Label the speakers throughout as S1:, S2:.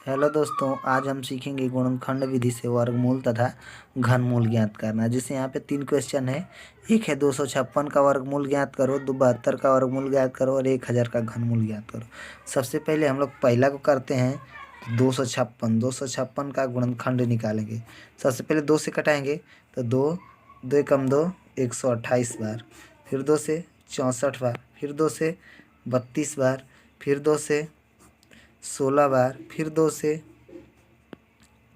S1: Hello दोस्तों, आज हम सीखेंगे गुणनखंड विधि से वर्गमूल तथा घनमूल ज्ञात करना। जैसे यहाँ पे 3 क्वेश्चन है। एक है 256 का वर्गमूल ज्ञात करो, 72 का वर्गमूल ज्ञात करो और 1000 का घनमूल ज्ञात करो। सबसे पहले हम लोग पहला को करते हैं। 256 का गुणनखंड निकालेंगे। सबसे पहले 2 से कटाएंगे तो 2 2 एकम 2 128 बार, फिर 2 से 64 बार, फिर 2 से 32 बार, फिर 2 से 16 बार, फिर 2 से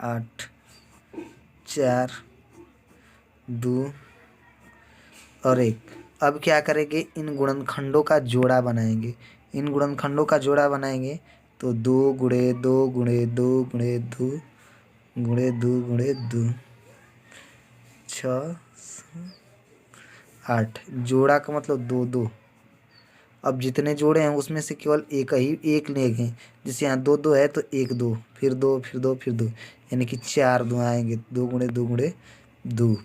S1: 8, 4, 2 और 1। अब क्या करेंगे, इन गुणनखंडों का जोड़ा बनाएंगे। इन गुणनखंडों का जोड़ा बनाएंगे तो 2 गुणे 2 गुणे 2 गुणे 2 गुणे 2 गुणे 2 6 8। जोड़ा का मतलब 2 2। अब जितने जोड़े हैं उसमें से केवल एक लेंगे। जैसे यहाँ 2 2 है तो 1 2, फिर 2 फिर 2 फिर 2, यानी कि 4 2 आएंगे। 2 गुणे 2 गुणे 2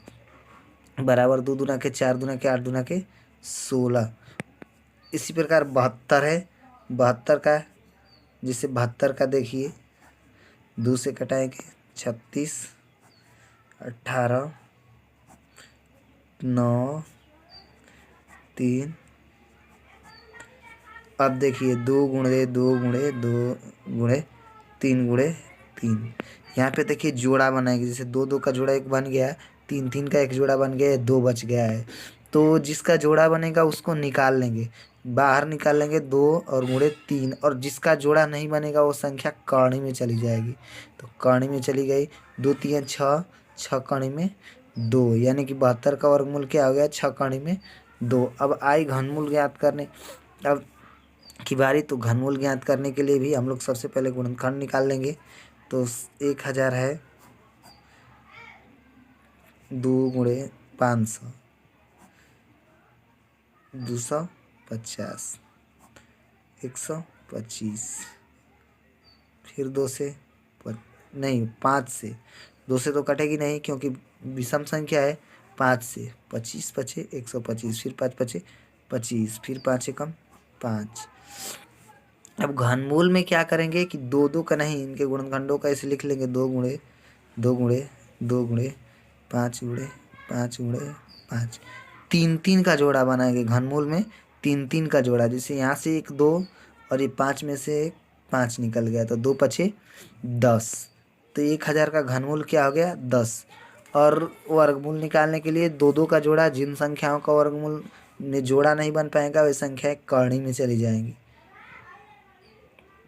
S1: बराबर 2 दूना के 4 दूना के 8 दूना के 16। इसी प्रकार 72 है। 72 का, जिसे 72 का देखिए, 2 से कटाएंगे 36, 18, 9, 3। अब देखिए 2 गुणे 2 गुणे 2 गुणे 3 गुणे 3। यहाँ पे देखिए जोड़ा बनाएंगे। जैसे 2 2 का जोड़ा एक बन गया, 3 3 का एक जोड़ा बन गया, 2 बच गया है। तो जिसका जोड़ा बनेगा उसको निकाल लेंगे, बाहर निकाल लेंगे 2 और गुणे 3। और जिसका जोड़ा नहीं बनेगा वो संख्या कर्ण में चली जाएगी। तो कर्ण में चली गई, 2 3 6, 6 कर्ण में 2, यानी कि 72 का वर्गमूल क्या हो गया, 6 कर्ण में 2। अब आई घनमूल ज्ञात करने अब की बारी। तो घनमूल ज्ञात करने के लिए भी हम लोग सबसे पहले गुणनखंड निकाल लेंगे। तो 1000 है 2 गुणे 500, 250, 125, फिर 2 से नहीं 5 से, 2 से तो कटेगी नहीं क्योंकि विषम संख्या है। 5 से 25 पचे 125, फिर 5 पचे 25, फिर 5 एकम 5। अब घनमूल में क्या करेंगे कि 2 2 का नहीं, इनके गुणनखंडों का ऐसे लिख लेंगे। 2 गुणे 2 गुणे 2 गुणे 5 गुणे 5 गुणे 5। 3 3 का जोड़ा बनाएंगे घनमूल में। 3 3 का जोड़ा, जैसे यहाँ से 1 2 और ये 5 में से 5 निकल गया तो 2 पचे 10। तो 1000 का घनमूल क्या हो गया, 10। और वर्गमूल निकालने के लिए 2 2 का जोड़ा, जिन संख्याओं का वर्गमूल में जोड़ा नहीं बन पाएगा वे संख्याएं कर्ण में चली जाएंगी।